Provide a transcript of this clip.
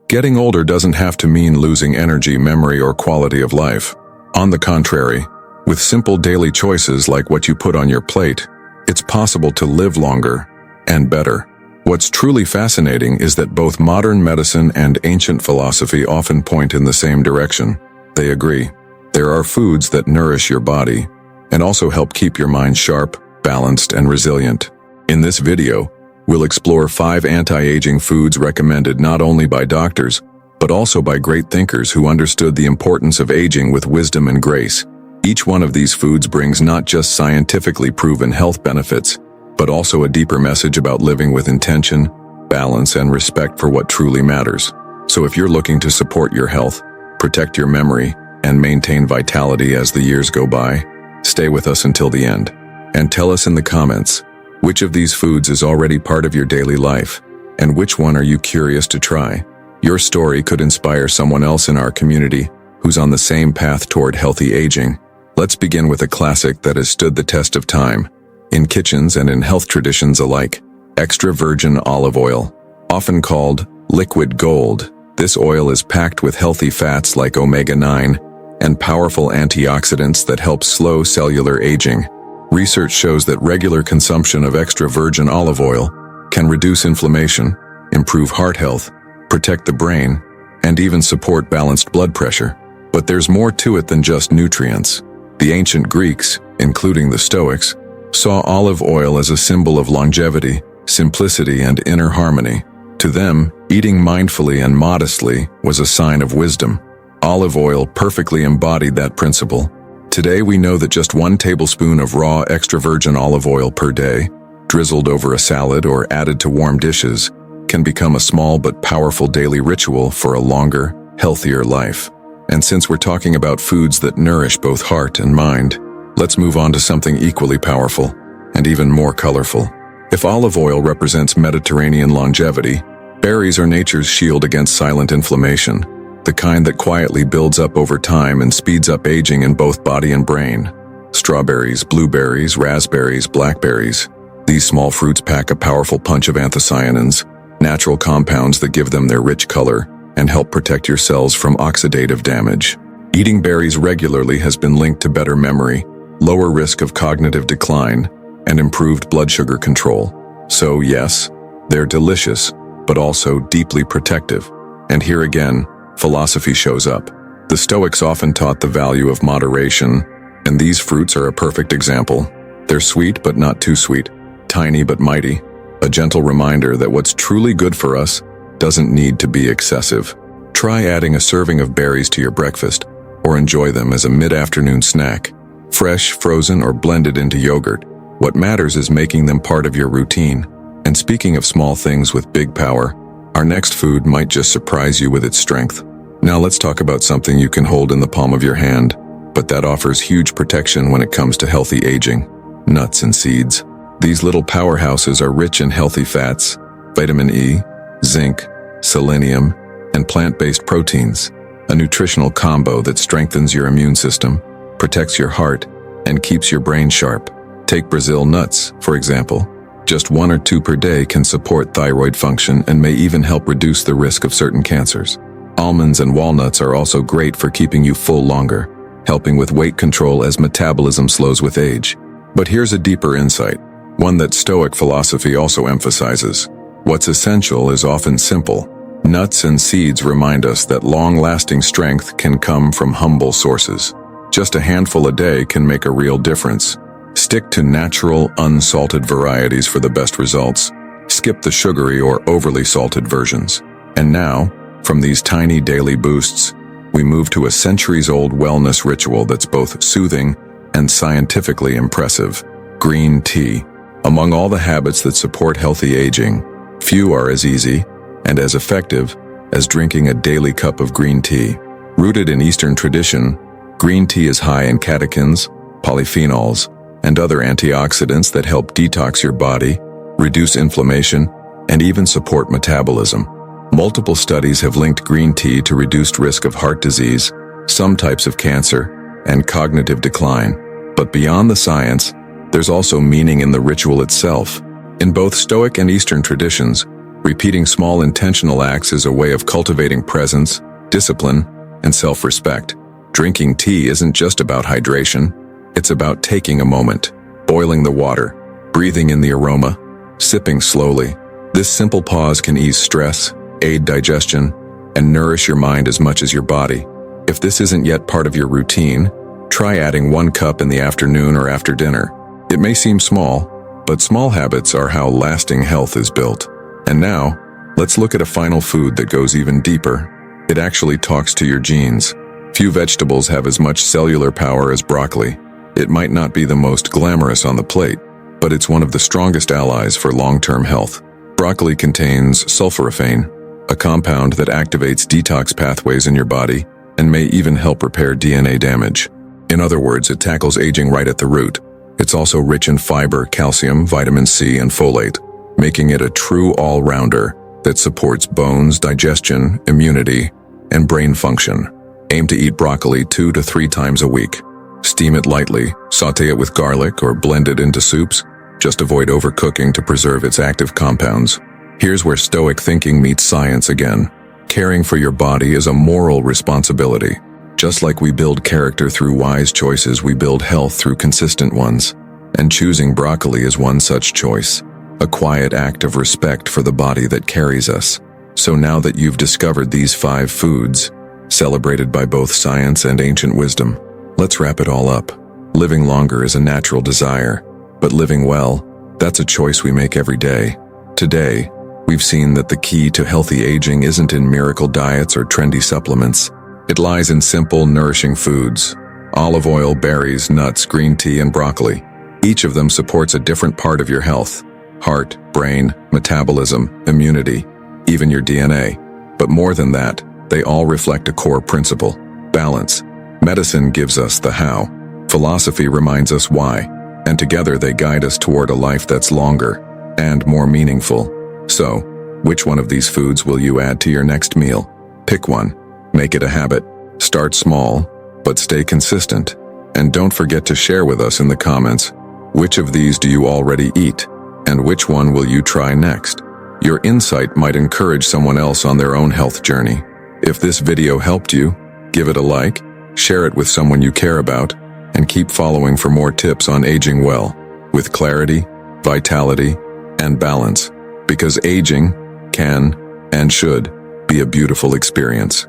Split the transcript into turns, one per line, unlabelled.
Getting older doesn't have to mean losing energy, memory, or quality of life. On the contrary, with simple daily choices like what you put on your plate, it's possible to live longer and better. What's truly fascinating is that both modern medicine and ancient philosophy often point in the same direction. They agree. There are foods that nourish your body and also help keep your mind sharp, balanced, and resilient. In this video, we'll explore 5 anti-aging foods recommended not only by doctors, but also by great thinkers who understood the importance of aging with wisdom and grace. Each one of these foods brings not just scientifically proven health benefits, but also a deeper message about living with intention, balance, and respect for what truly matters. So if you're looking to support your health, protect your memory, and maintain vitality as the years go by, stay with us until the end. And tell us in the comments, which of these foods is already part of your daily life, and which one are you curious to try? Your story could inspire someone else in our community who's on the same path toward healthy aging. Let's begin with a classic that has stood the test of time. In kitchens and in health traditions alike, extra virgin olive oil, often called liquid gold. This oil is packed with healthy fats like omega-9 and powerful antioxidants that help slow cellular aging. Research shows that regular consumption of extra virgin olive oil can reduce inflammation, improve heart health, protect the brain, and even support balanced blood pressure. But there's more to it than just nutrients. The ancient Greeks, including the Stoics, saw olive oil as a symbol of longevity, simplicity, and inner harmony. To them, eating mindfully and modestly was a sign of wisdom. Olive oil perfectly embodied that principle. Today we know that just 1 tablespoon of raw extra virgin olive oil per day, drizzled over a salad or added to warm dishes, can become a small but powerful daily ritual for a longer, healthier life. And since we're talking about foods that nourish both heart and mind, let's move on to something equally powerful and even more colorful. If olive oil represents Mediterranean longevity, berries are nature's shield against silent inflammation, the kind that quietly builds up over time and speeds up aging in both body and brain. Strawberries, blueberries, raspberries, blackberries. These small fruits pack a powerful punch of anthocyanins, natural compounds that give them their rich color and help protect your cells from oxidative damage. Eating berries regularly has been linked to better memory, lower risk of cognitive decline, and improved blood sugar control. So yes, they're delicious, but also deeply protective. And here again, philosophy shows up. The Stoics often taught the value of moderation, and these fruits are a perfect example. They're sweet but not too sweet, tiny but mighty, a gentle reminder that what's truly good for us doesn't need to be excessive. Try adding a serving of berries to your breakfast, or enjoy them as a mid-afternoon snack. Fresh, frozen, or blended into yogurt. What matters is making them part of your routine. And speaking of small things with big power, our next food might just surprise you with its strength. Now let's talk about something you can hold in the palm of your hand, but that offers huge protection when it comes to healthy aging: nuts and seeds. These little powerhouses are rich in healthy fats, vitamin E, zinc, selenium, and plant-based proteins, a nutritional combo that strengthens your immune system, protects your heart, and keeps your brain sharp. Take Brazil nuts, for example. Just 1 or 2 per day can support thyroid function and may even help reduce the risk of certain cancers. Almonds and walnuts are also great for keeping you full longer, helping with weight control as metabolism slows with age. But here's a deeper insight, one that Stoic philosophy also emphasizes. What's essential is often simple. Nuts and seeds remind us that long-lasting strength can come from humble sources. Just a handful a day can make a real difference. Stick to natural, unsalted varieties for the best results. Skip the sugary or overly salted versions. And now, from these tiny daily boosts, we move to a centuries-old wellness ritual that's both soothing and scientifically impressive: green tea. Among all the habits that support healthy aging, few are as easy and as effective as drinking a daily cup of green tea. Rooted in Eastern tradition, green tea is high in catechins, polyphenols, and other antioxidants that help detox your body, reduce inflammation, and even support metabolism. Multiple studies have linked green tea to reduced risk of heart disease, some types of cancer, and cognitive decline. But beyond the science, there's also meaning in the ritual itself. In both Stoic and Eastern traditions, Repeating small intentional acts is a way of cultivating presence, discipline, and self-respect. Drinking tea isn't just about hydration. It's about taking a moment, boiling the water, breathing in the aroma, sipping slowly. This simple pause can ease stress, aid digestion, and nourish your mind as much as your body. If this isn't yet part of your routine, try adding 1 cup in the afternoon or after dinner. It may seem small, but small habits are how lasting health is built. And now, let's look at a final food that goes even deeper. It actually talks to your genes. Few vegetables have as much cellular power as broccoli. It might not be the most glamorous on the plate, but it's one of the strongest allies for long-term health. Broccoli contains sulforaphane, a compound that activates detox pathways in your body and may even help repair DNA damage. In other words, it tackles aging right at the root. It's also rich in fiber, calcium, vitamin C, and folate, making it a true all-rounder that supports bones, digestion, immunity, and brain function. Aim to eat broccoli 2 to 3 times a week. Steam it lightly, saute it with garlic, or blend it into soups. Just avoid overcooking to preserve its active compounds. Here's where stoic thinking meets science again. Caring for your body is a moral responsibility. Just like we build character through wise choices, we build health through consistent ones. And choosing broccoli is one such choice. A quiet act of respect for the body that carries us. So now that you've discovered these 5 foods, celebrated by both science and ancient wisdom, let's wrap it all up. Living longer is a natural desire, but living well, that's a choice we make every day. Today, we've seen that the key to healthy aging isn't in miracle diets or trendy supplements. It lies in simple, nourishing foods. Olive oil, berries, nuts, green tea, and broccoli. Each of them supports a different part of your health. Heart, brain, metabolism, immunity, even your DNA. But more than that, they all reflect a core principle: balance. Medicine gives us the how. Philosophy reminds us why. And together they guide us toward a life that's longer and more meaningful. So, which one of these foods will you add to your next meal? Pick one. Make it a habit. Start small, but stay consistent. And don't forget to share with us in the comments, which of these do you already eat? And which one will you try next? Your insight might encourage someone else on their own health journey. If this video helped you, give it a like, share it with someone you care about, and keep following for more tips on aging well, with clarity, vitality, and balance, because aging can and should be a beautiful experience.